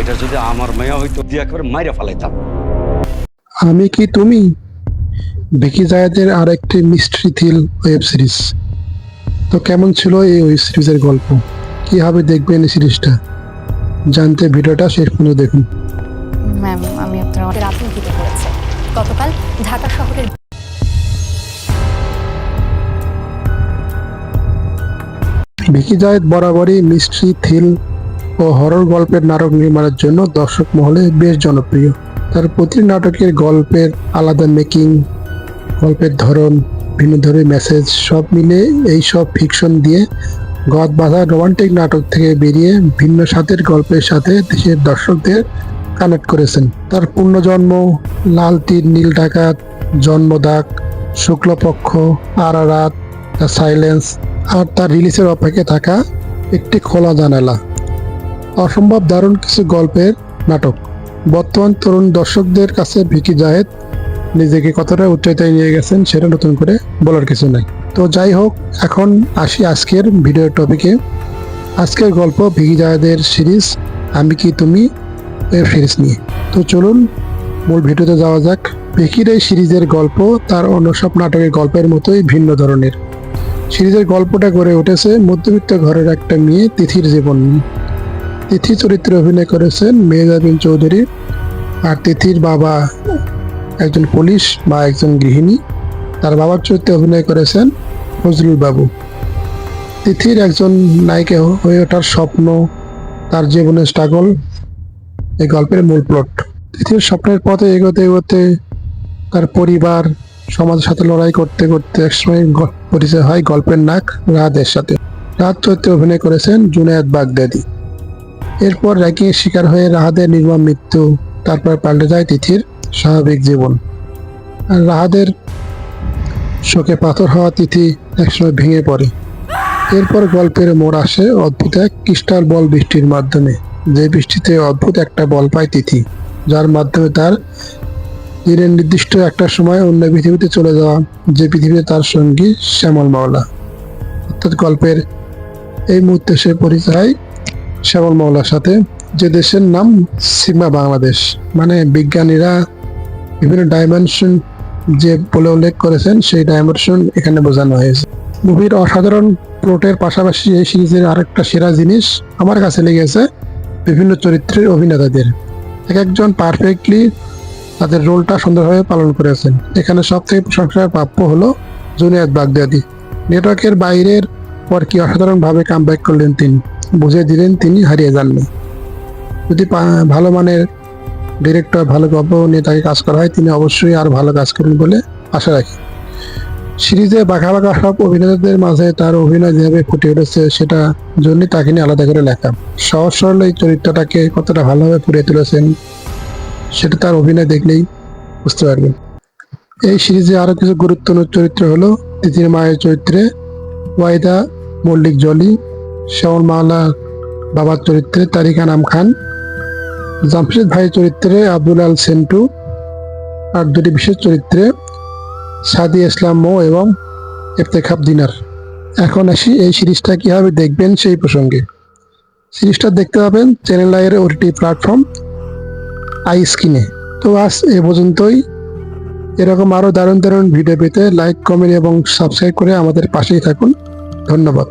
এটা যদি আমার মেয়ে হইতো দিয়া করে মাইরা ফেলাইতাম। আমি কি তুমি, ভিকি জায়েদের আরেকটি মিস্ট্রি থ্রিল ওয়েব সিরিজ। তো কেমন ছিল এই ওয়েব সিরিজের গল্প, কিভাবে দেখবেন এই সিরিজটা, জানতে ভিডিওটা শেষ পর্যন্ত দেখুন। ম্যাম, আমি আপনার আমাকে রাজনীতিতে করেছে গতকাল ঢাকা শহরের ভিকি জায়েদ বরাবরই মিস্ট্রি থ্রিল ও হরর গল্পের নাটক নির্মাণের জন্য দর্শক মহলে বেশ জনপ্রিয়। তার প্রতি নাটকের গল্পের আলাদা মেকিং, গল্পের ধরন, ভিন্ন ধরনের মেসেজ সব মিলে এই সব ফিকশন দিয়ে গদ বাঁধা রোমান্টিক নাটক থেকে বেরিয়ে ভিন্ন স্বাদের গল্পের সাথে দেশের দর্শকদের কানেক্ট করেছেন। তার পুনর্জন্ম, লাল তীর, নীল ডাকাত, জন্মদাগ, শুক্লপক্ষ, আরারাত, দ্য সাইলেন্স আর তার রিলিজের অপেক্ষায় থাকা একটি খোলা জানালা, অসম্ভব দারুণ কিছু গল্পের নাটক। বর্তমান তরুণ দর্শকদের কাছে ভিকি জায়েদ নিজেকে কতটা উচ্চতায় নিয়ে গেছেন সেটা নতুন করে বলার কিছু নাই। তো যাই হোক, এখন আসি আজকের ভিডিওর টপিকে। আজকের গল্প ভিকি জায়েদের সিরিজ আমি কি তুমি ওয়েব সিরিজ নিয়ে। তো চলুন মূল ভিডিওতে যাওয়া যাক। ভিকির এই সিরিজের গল্প তার অন্য সব নাটকের গল্পের মতোই ভিন্ন ধরনের। সিরিজের গল্পটা গড়ে উঠেছে মধ্যবিত্ত ঘরের একটা মেয়ে তিথির জীবন নিয়ে। তিথি চরিত্রে অভিনয় করেছেন মেহজাবিন চৌধুরী, আর তিথির বাবা একজন পুলিশ বা একজন গৃহিণী। তার বাবার চরিত্রে অভিনয় করেছেন ফজলুল বাবু। তিথির একজন নায়িকা হয়ে ওঠার স্বপ্ন, তার জীবনের স্ট্রাগল এই গল্পের মূল প্লট। তিথির স্বপ্নের পথে এগোতে এগোতে তার পরিবার, সমাজের সাথে লড়াই করতে করতে একসময় পরিচয় হয় গল্পের নায়ক রাহাতের সাথে। রাহাত চরিত্রে অভিনয় করেছেন জুনায়েদ বাগদাদি। এরপর র্যাগিংয়ের শিকার হয়ে রাহাতের নির্মম মৃত্যু, তারপর পাল্টে যায় তিথির স্বাভাবিক জীবন। আর রাহাতের শোকে পাথর হওয়া তিথি একসময় ভেঙে পড়ে। এরপর গল্পের মোড় আসে অদ্ভুত এক ক্রিস্টাল বল বৃষ্টির মাধ্যমে। যে বৃষ্টিতে অদ্ভুত একটা বল পায় তিথি, যার মাধ্যমে তার দিনের নির্দিষ্ট একটা সময় অন্য পৃথিবীতে চলে যাওয়া, যে পৃথিবীতে তার সঙ্গী শ্যামল মাওলা। অর্থাৎ গল্পের এই মুহূর্তে সে পরিচয় শ্যামল মাওলার সাথে, যে দেশের নাম সিগমা বাংলাদেশ। মানে বিজ্ঞানীরা বিভিন্ন ডাইমেনশন যে বলে উল্লেখ করেছেন সেই ডাইমেনশন এখানে বোঝানো হয়েছে। মুভির অসাধারণ প্লটের পাশাপাশি এই সিরিজের আরেকটা সেরা জিনিস আমার কাছে লেগেছে বিভিন্ন চরিত্রের অভিনেতাদের। এক একজন পারফেক্টলি তাদের রোলটা সুন্দরভাবে পালন করেছেন। এখানে সব থেকে প্রশংসার প্রাপ্য হলো জুনায়েদ বাগদাদি। নেটওয়ার্কের বাইরের পর কি অসাধারণভাবে কামব্যাক করলেন তিনি, বুঝিয়ে দিলেন তিনি হারিয়ে যাননি। যদি ভালো মানের ডিরেক্টর, ভালো গল্প নিয়ে তাকে কাজ করা হয়, তিনি অবশ্যই আর ভালো কাজ করবেন বলে আশা রাখি। সিরিজে বাঁকা বাঁকা সব অভিনেতাদের মাঝে তার অভিনয় যেভাবে ফুটে উঠেছে, সেটা জন্যই তাকে নিয়ে আলাদা করে লেখা। সহজ সরল এই চরিত্রটাকে কতটা ভালোভাবে ফুটিয়ে তুলেছেন সেটা তার অভিনয় দেখলেই বুঝতে পারবেন। এই সিরিজে আরো কিছু গুরুত্বপূর্ণ চরিত্র হলো তিথির মায়ের চরিত্রে ওয়াহিদা মল্লিক জলি, শ্যামল মাওলা বাবার চরিত্রে তারিক আনাম খান, জামশেদ ভাইয়ের চরিত্রে আব্দুল আল সেন্টু, আর দুটি বিশেষ চরিত্রে সাদি ইসলাম মো এবং ইফতেখার দিনার। এখন আসি এই সিরিজটা কিভাবে দেখবেন সেই প্রসঙ্গে। সিরিজটা দেখতে পাবেন চ্যানেল আইয়ের ওটিটি প্ল্যাটফর্ম আই স্ক্রিনে। তো আজ এ পর্যন্তই। এরকম আরো দারুণ দারুণ ভিডিও পেতে লাইক, কমেন্ট এবং সাবস্ক্রাইব করে আমাদের পাশেই থাকুন। ধন্যবাদ।